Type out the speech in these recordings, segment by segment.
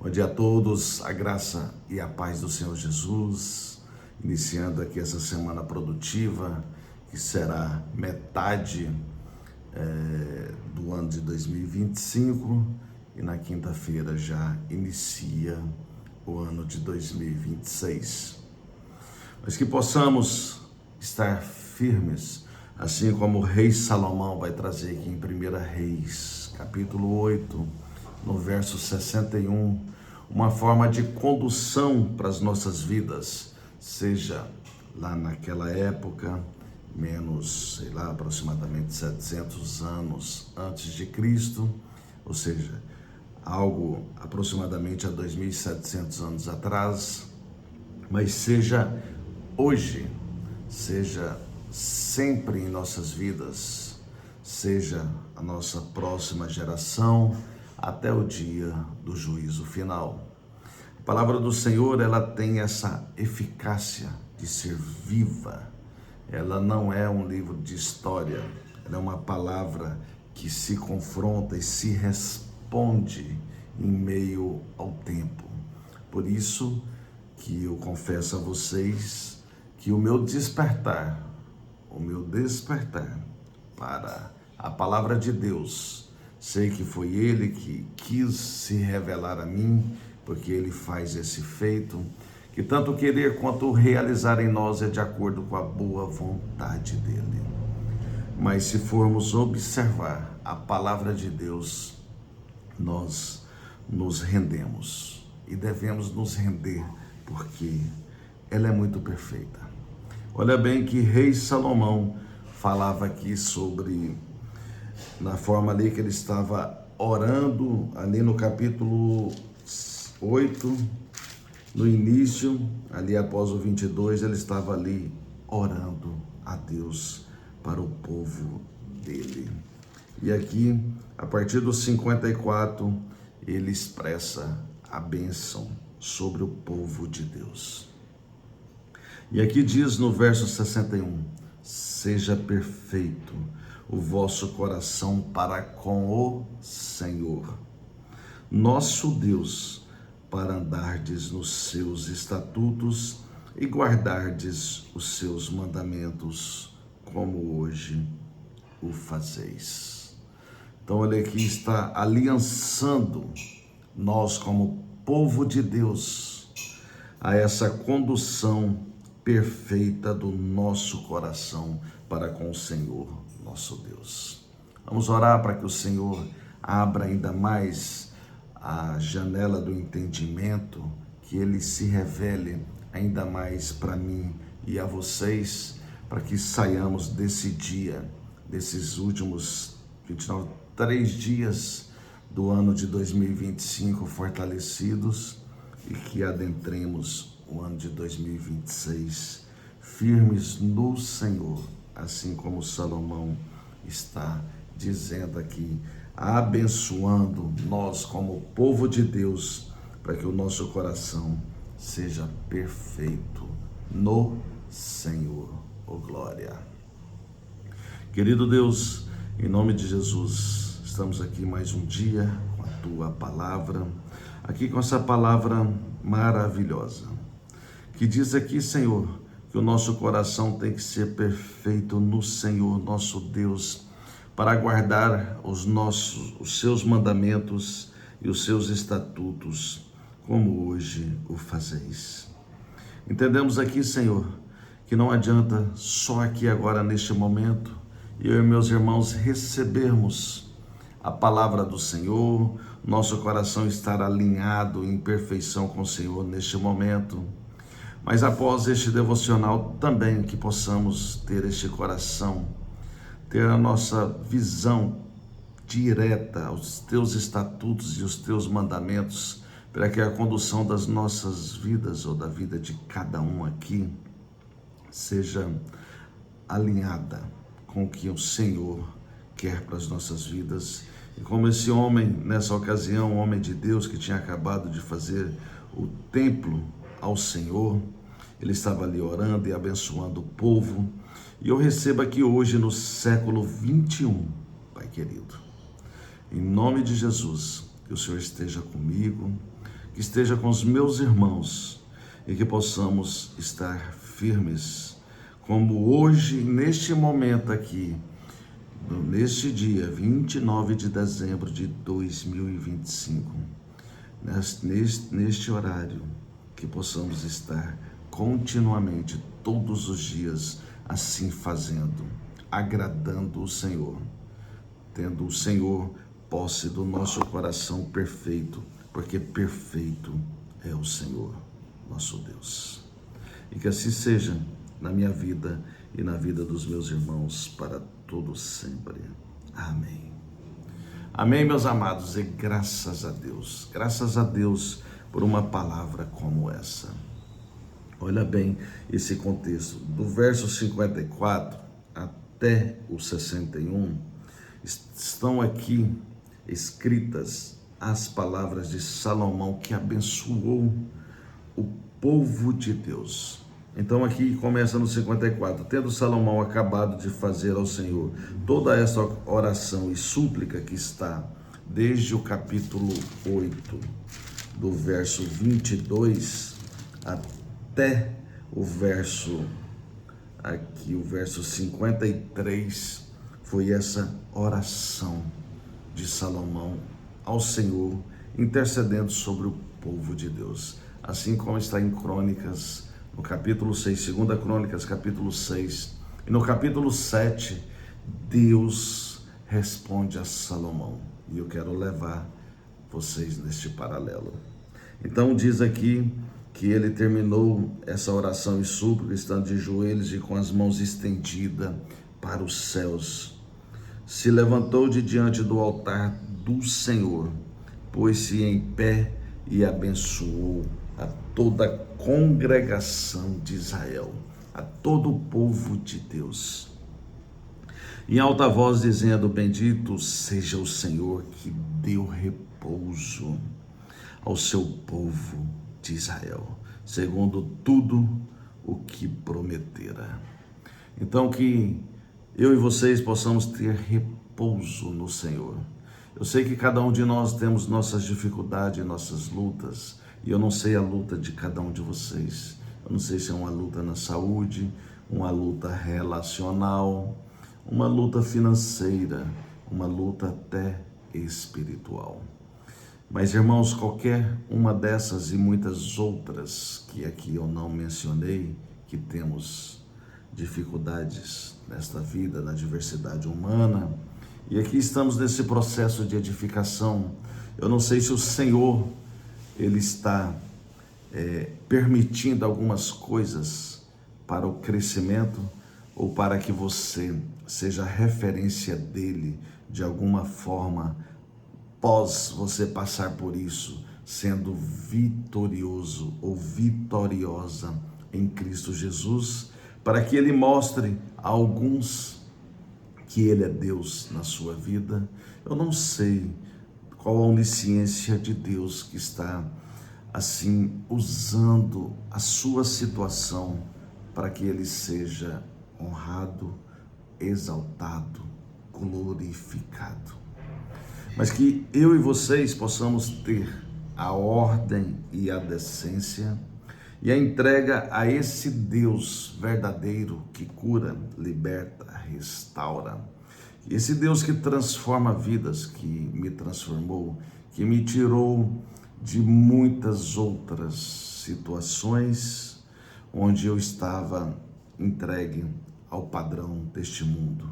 Bom dia a todos, a graça e a paz do Senhor Jesus, iniciando aqui essa semana produtiva, que será metade do ano de 2025 e na quinta-feira já inicia o ano de 2026. Mas que possamos estar firmes, assim como o rei Salomão vai trazer aqui em 1 Reis, capítulo 8, no verso 61, uma forma de condução para as nossas vidas, seja lá naquela época, menos, aproximadamente 700 anos antes de Cristo, ou seja, algo aproximadamente há 2.700 anos atrás, mas seja hoje, seja sempre em nossas vidas, seja a nossa próxima geração, até o dia do juízo final. A palavra do Senhor, ela tem essa eficácia de ser viva. Ela não é um livro de história, ela é uma palavra que se confronta e se responde em meio ao tempo. Por isso que eu confesso a vocês que o meu despertar para a palavra de Deus, sei que foi Ele que quis se revelar a mim, porque Ele faz esse feito, que tanto querer quanto realizar em nós é de acordo com a boa vontade dEle. Mas se formos observar a palavra de Deus, nós nos rendemos e devemos nos render, porque ela é muito perfeita. Olha bem que rei Salomão falava aqui sobre, na forma ali que ele estava orando, ali no capítulo 8, no início, ali após o 22, ele estava ali orando a Deus para o povo dele. E aqui, a partir do 54, ele expressa a bênção sobre o povo de Deus. E aqui diz no verso 61, seja perfeito o vosso coração para com o Senhor, nosso Deus, para andardes nos seus estatutos e guardardes os seus mandamentos, como hoje o fazeis. Então ele aqui está aliançando nós como povo de Deus a essa condução perfeita do nosso coração para com o Senhor, nosso Deus. Vamos orar para que o Senhor abra ainda mais a janela do entendimento, que Ele se revele ainda mais para mim e a vocês, para que saiamos desse dia, desses últimos 3 dias do ano de 2025 fortalecidos e que adentremos o ano de 2026 firmes no Senhor, assim como Salomão está dizendo aqui, abençoando nós como povo de Deus, para que o nosso coração seja perfeito no Senhor. Oh glória! Querido Deus, em nome de Jesus, estamos aqui mais um dia com a Tua palavra, aqui com essa palavra maravilhosa, que diz aqui, Senhor, que o nosso coração tem que ser perfeito no Senhor, nosso Deus, para guardar os seus mandamentos e os seus estatutos, como hoje o fazeis. Entendemos aqui, Senhor, que não adianta só aqui agora neste momento, eu e meus irmãos recebermos a palavra do Senhor, nosso coração estar alinhado em perfeição com o Senhor neste momento, mas após este devocional também que possamos ter este coração, ter a nossa visão direta aos teus estatutos e os teus mandamentos, para que a condução das nossas vidas ou da vida de cada um aqui seja alinhada com o que o Senhor quer para as nossas vidas. E como esse homem, nessa ocasião, um homem de Deus que tinha acabado de fazer o templo ao Senhor, ele estava ali orando e abençoando o povo. E eu recebo aqui hoje no século 21, Pai querido, em nome de Jesus, que o Senhor esteja comigo, que esteja com os meus irmãos e que possamos estar firmes, como hoje, neste momento aqui, neste dia 29 de dezembro de 2025, neste horário, que possamos estar continuamente, todos os dias, assim fazendo, agradando o Senhor, tendo o Senhor posse do nosso coração perfeito, porque perfeito é o Senhor, nosso Deus. E que assim seja na minha vida e na vida dos meus irmãos para todo sempre. Amém. Amém, meus amados, e graças a Deus por uma palavra como essa. Olha bem esse contexto, do verso 54 até o 61, estão aqui escritas as palavras de Salomão, que abençoou o povo de Deus. Então aqui começa no 54, tendo Salomão acabado de fazer ao Senhor toda essa oração e súplica, que está desde o capítulo 8, do verso 22 até o verso 53, foi essa oração de Salomão ao Senhor, intercedendo sobre o povo de Deus, assim como está em Crônicas, no capítulo 6, 2 Crônicas, capítulo 6, e no capítulo 7, Deus responde a Salomão, e eu quero levar vocês neste paralelo. Então diz aqui que ele terminou essa oração e súplica, estando de joelhos e com as mãos estendidas para os céus. Se levantou de diante do altar do Senhor, pôs-se em pé e abençoou a toda a congregação de Israel, a todo o povo de Deus, em alta voz dizendo: bendito seja o Senhor que deu repouso ao seu povo de Israel, segundo tudo o que prometera. Então que eu e vocês possamos ter repouso no Senhor. Eu sei que cada um de nós temos nossas dificuldades, nossas lutas, e eu não sei a luta de cada um de vocês. Eu não sei se é uma luta na saúde, uma luta relacional, uma luta financeira, uma luta até espiritual. Mas, irmãos, qualquer uma dessas e muitas outras que aqui eu não mencionei, que temos dificuldades nesta vida, na diversidade humana, e aqui estamos nesse processo de edificação. Eu não sei se o Senhor, Ele está permitindo algumas coisas para o crescimento, ou para que você seja referência dEle de alguma forma, após você passar por isso, sendo vitorioso ou vitoriosa em Cristo Jesus, para que Ele mostre a alguns que Ele é Deus na sua vida. Eu não sei qual a onisciência de Deus que está assim usando a sua situação para que Ele seja honrado, exaltado, glorificado. Mas que eu e vocês possamos ter a ordem e a decência e a entrega a esse Deus verdadeiro que cura, liberta, restaura. Esse Deus que transforma vidas, que me transformou, que me tirou de muitas outras situações onde eu estava entregue ao padrão deste mundo,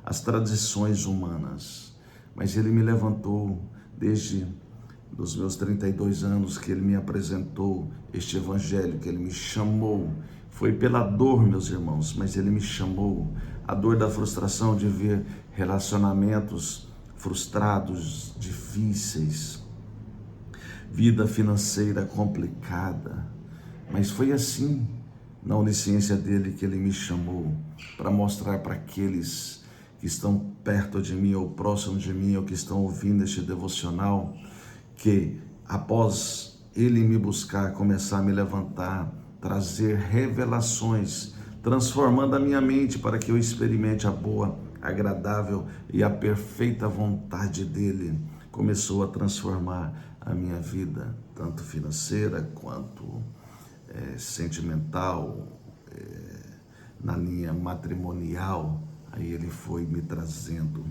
às tradições humanas. Mas Ele me levantou desde os meus 32 anos, que Ele me apresentou este evangelho, que Ele me chamou. Foi pela dor, meus irmãos, mas Ele me chamou. A dor da frustração de ver relacionamentos frustrados, difíceis, vida financeira complicada. Mas foi assim, na onisciência dEle, que Ele me chamou para mostrar para aqueles que estão perto de mim ou próximo de mim, ou que estão ouvindo este devocional, que após Ele me buscar, começar a me levantar, trazer revelações, transformando a minha mente para que eu experimente a boa, agradável e a perfeita vontade dEle, começou a transformar a minha vida, tanto financeira quanto sentimental, na linha matrimonial. Aí ele foi me trazendo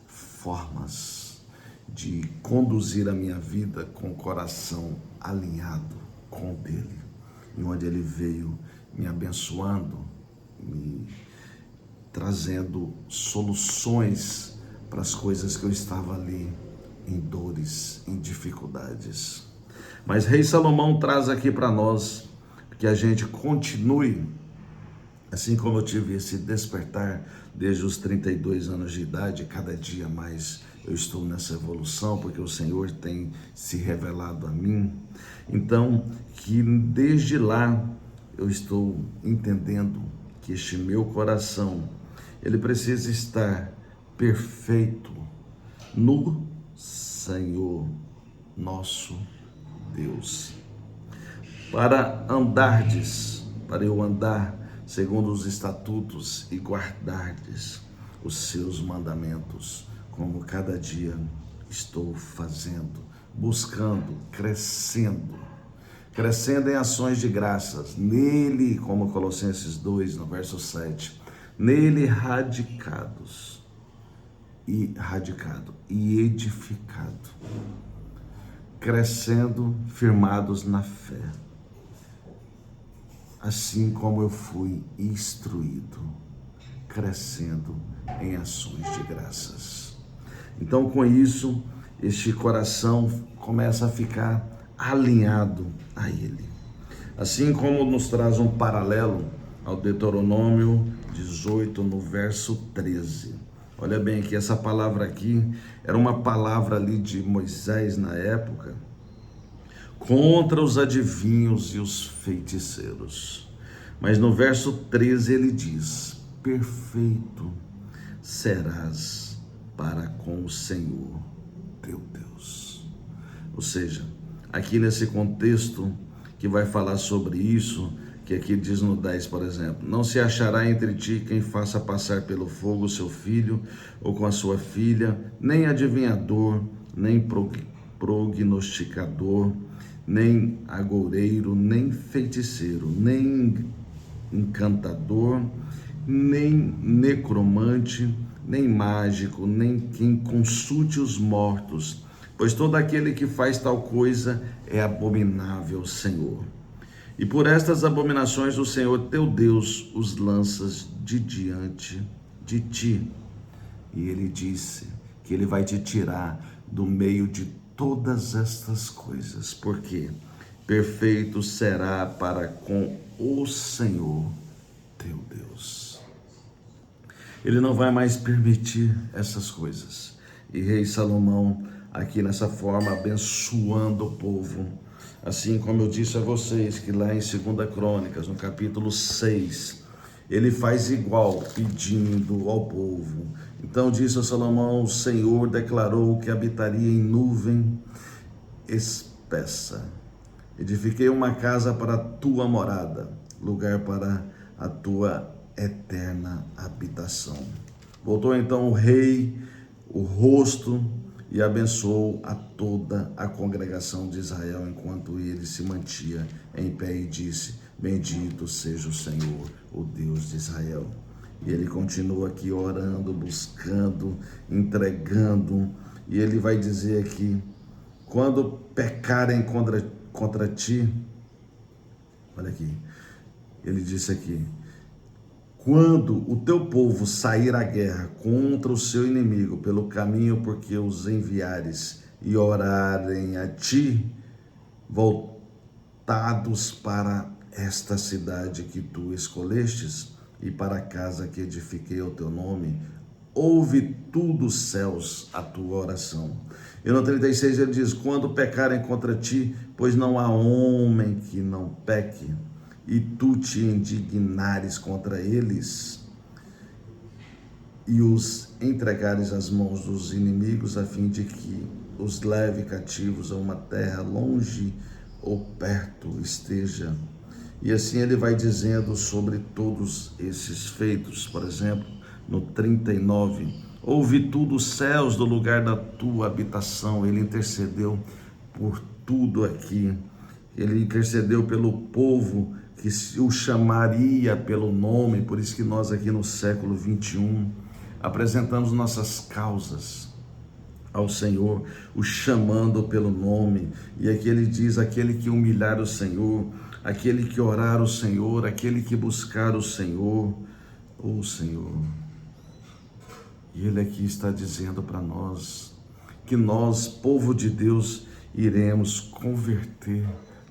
formas de conduzir a minha vida com o coração alinhado com o dele, e onde ele veio me abençoando, me trazendo soluções para as coisas que eu estava ali em dores, em dificuldades. Mas Rei Salomão traz aqui para nós que a gente continue, assim como eu tive esse despertar desde os 32 anos de idade, cada dia mais eu estou nessa evolução, porque o Senhor tem se revelado a mim. Então, que desde lá eu estou entendendo que este meu coração, ele precisa estar perfeito no Senhor nosso Deus. Para eu andar segundo os estatutos e guardardes os seus mandamentos, como cada dia estou fazendo, buscando, crescendo em ações de graças, nele, como Colossenses 2, no verso 7, nele radicado e edificado, crescendo, firmados na fé, assim como eu fui instruído, crescendo em ações de graças. Então, com isso, este coração começa a ficar alinhado a ele. Assim como nos traz um paralelo ao Deuteronômio 18, no verso 13. Olha bem que essa palavra aqui era uma palavra ali de Moisés na época, contra os adivinhos e os feiticeiros. Mas no verso 13 ele diz: perfeito serás para com o Senhor teu Deus. Ou seja, aqui nesse contexto que vai falar sobre isso, que aqui diz no 10, por exemplo: não se achará entre ti quem faça passar pelo fogo seu filho ou com a sua filha, nem adivinhador, nem prognosticador, nem agoureiro, nem feiticeiro, nem encantador, nem necromante, nem mágico, nem quem consulte os mortos, pois todo aquele que faz tal coisa é abominável ao Senhor. E por estas abominações o Senhor teu Deus os lanças de diante de ti. E ele disse que ele vai te tirar do meio de todas estas coisas, porque perfeito será para com o Senhor teu Deus. Ele não vai mais permitir essas coisas. E Rei Salomão, aqui nessa forma, abençoando o povo, assim como eu disse a vocês, que lá em 2 Crônicas, no capítulo 6, ele faz igual, pedindo ao povo. Então disse a Salomão: o Senhor declarou que habitaria em nuvem espessa. Edifiquei uma casa para a tua morada, lugar para a tua eterna habitação. Voltou então o rei o rosto e abençoou a toda a congregação de Israel, enquanto ele se mantinha em pé, e disse: bendito seja o Senhor, o Deus de Israel. E ele continua aqui orando, buscando, entregando, e ele vai dizer aqui: quando pecarem contra ti, olha aqui, ele disse aqui: quando o teu povo sair à guerra contra o seu inimigo pelo caminho porque os enviares, e orarem a ti, voltados para esta cidade que tu escolestes, e para a casa que edifiquei ao teu nome, ouve tu dos céus a tua oração. E no 36 ele diz: quando pecarem contra ti, pois não há homem que não peque, e tu te indignares contra eles, e os entregares às mãos dos inimigos, a fim de que os leve cativos a uma terra longe ou perto esteja. E assim ele vai dizendo sobre todos esses feitos. Por exemplo, no 39, ouve tu dos céus do lugar da tua habitação. Ele intercedeu por tudo aqui. Ele intercedeu pelo povo que o chamaria pelo nome, por isso que nós aqui no século 21 apresentamos nossas causas ao Senhor, o chamando pelo nome. E aqui ele diz: aquele que humilhar o Senhor, aquele que orar o Senhor, aquele que buscar o Senhor, o Senhor. E ele aqui está dizendo para nós que nós, povo de Deus, iremos converter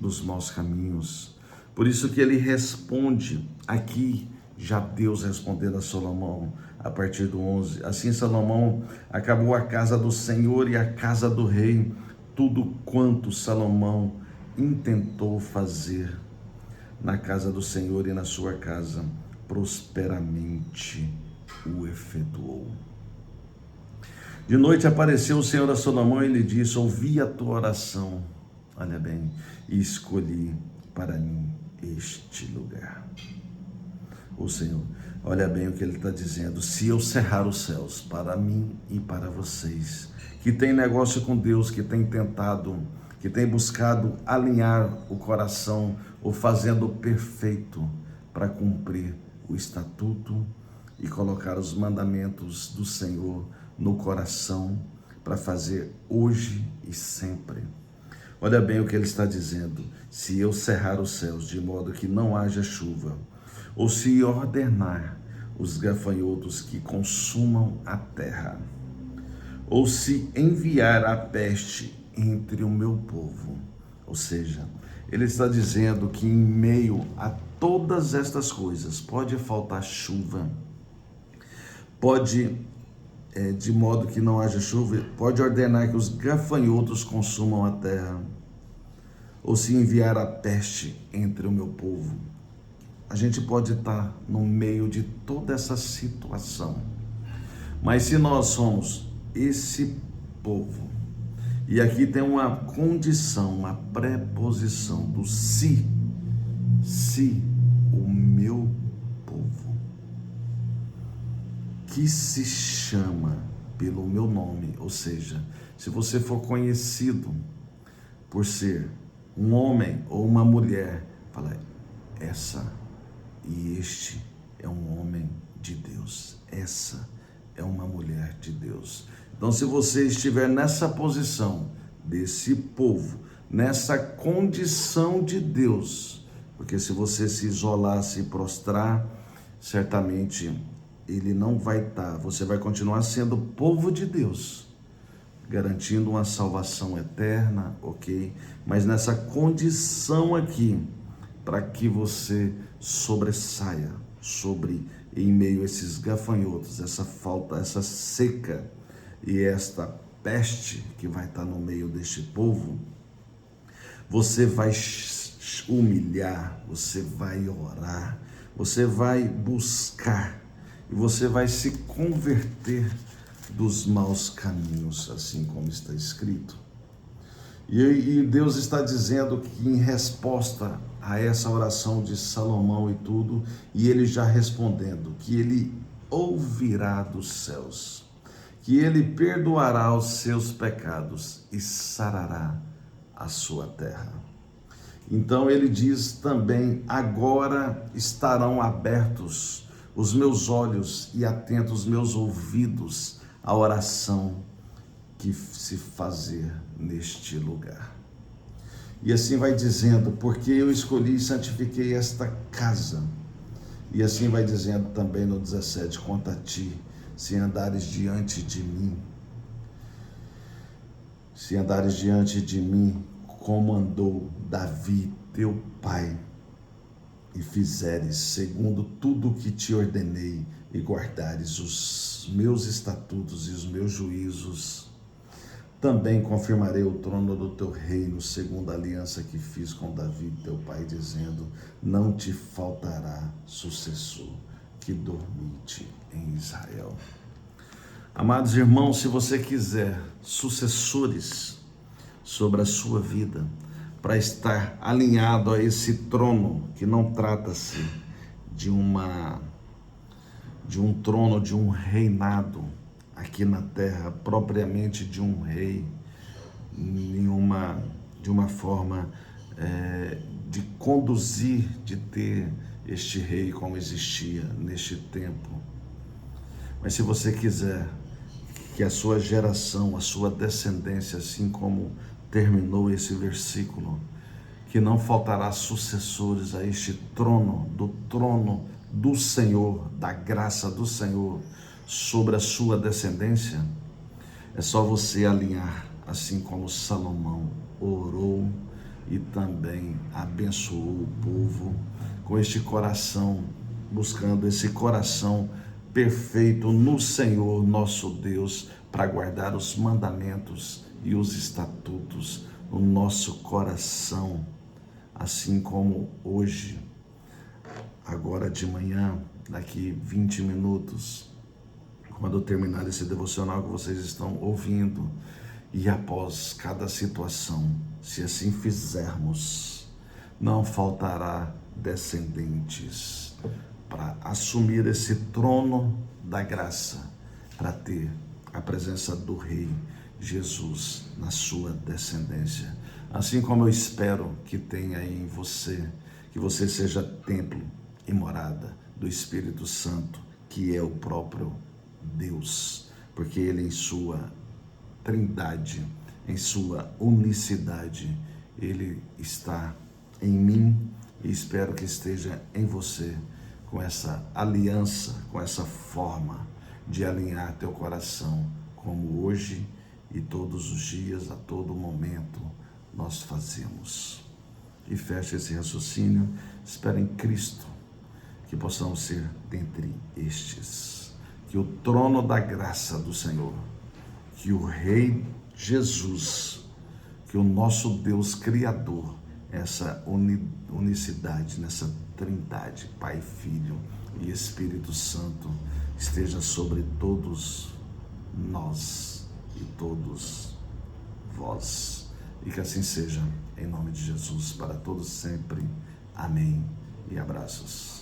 dos maus caminhos. Por isso que ele responde aqui, já Deus respondendo a Salomão, a partir do 11. Assim Salomão acabou a casa do Senhor e a casa do rei, tudo quanto Salomão intentou fazer na casa do Senhor e na sua casa, prosperamente o efetuou. De noite apareceu o Senhor a Salomão e lhe disse: ouvi a tua oração, olha bem, e escolhi para mim este lugar. O Senhor, olha bem o que ele está dizendo: se eu cerrar os céus para mim e para vocês, que tem negócio com Deus, que tem tentado, que tem buscado alinhar o coração, ou fazendo perfeito para cumprir o estatuto e colocar os mandamentos do Senhor no coração, para fazer hoje e sempre. Olha bem o que ele está dizendo: se eu cerrar os céus de modo que não haja chuva, ou se ordenar os gafanhotos que consumam a terra, ou se enviar a peste entre o meu povo. Ou seja, ele está dizendo que em meio a todas estas coisas, pode faltar chuva, pode, de modo que não haja chuva, pode ordenar que os gafanhotos consumam a terra, ou se enviar a peste entre o meu povo. A gente pode estar no meio de toda essa situação, mas se nós somos esse povo, e aqui tem uma condição, uma preposição do se o meu povo, que se chama pelo meu nome, ou seja, se você for conhecido por ser um homem ou uma mulher, fala: essa e este é um homem de Deus, essa é uma mulher de Deus. Então, se você estiver nessa posição desse povo, nessa condição de Deus, porque se você se isolar, se prostrar, certamente ele não vai estar, você vai continuar sendo povo de Deus, garantindo uma salvação eterna, ok? Mas nessa condição aqui, para que você sobressaia em meio a esses gafanhotos, essa falta, essa seca e esta peste que vai estar no meio deste povo, você vai humilhar, você vai orar, você vai buscar e você vai se converter dos maus caminhos, assim como está escrito. E Deus está dizendo que em resposta a essa oração de Salomão e tudo, e ele já respondendo, que ele ouvirá dos céus, que ele perdoará os seus pecados e sarará a sua terra. Então ele diz também: agora estarão abertos os meus olhos e atentos os meus ouvidos à oração que se fazer neste lugar. E assim vai dizendo: porque eu escolhi e santifiquei esta casa. E assim vai dizendo também no 17: quanto a ti, se andares diante de mim, como andou Davi teu pai, e fizeres segundo tudo o que te ordenei, e guardares os meus estatutos e os meus juízos, também confirmarei o trono do teu reino, segundo a aliança que fiz com Davi teu pai, dizendo: não te faltará sucessor que dormite em Israel. Amados irmãos, se você quiser sucessores sobre a sua vida, para estar alinhado a esse trono, que não trata-se de um trono, de um reinado aqui na terra, propriamente de um rei, em uma de uma forma de conduzir, de ter este rei como existia neste tempo. Mas se você quiser que a sua geração, a sua descendência, assim como terminou esse versículo, que não faltará sucessores a este trono, do trono do Senhor, da graça do Senhor sobre a sua descendência, é só você alinhar, assim como Salomão orou e também abençoou o povo, com este coração, buscando esse coração perfeito no Senhor nosso Deus, para guardar os mandamentos e os estatutos no nosso coração, assim como hoje, agora de manhã, daqui 20 minutos, quando eu terminar esse devocional que vocês estão ouvindo, e após cada situação, se assim fizermos, não faltará descendentes para assumir esse trono da graça, para ter a presença do Rei Jesus na sua descendência. Assim como eu espero que tenha aí em você, que você seja templo e morada do Espírito Santo, que é o próprio Deus, porque Ele em sua trindade, em sua unicidade, Ele está em mim e espero que esteja em você, com essa aliança, com essa forma de alinhar teu coração, como hoje e todos os dias, a todo momento, nós fazemos. E fecha esse raciocínio, espera em Cristo, que possamos ser dentre estes, que o trono da graça do Senhor, que o Rei Jesus, que o nosso Deus Criador, essa unicidade, nessa trindade, Pai, Filho e Espírito Santo, esteja sobre todos nós e todos vós. E que assim seja, em nome de Jesus, para todos sempre. Amém. E abraços.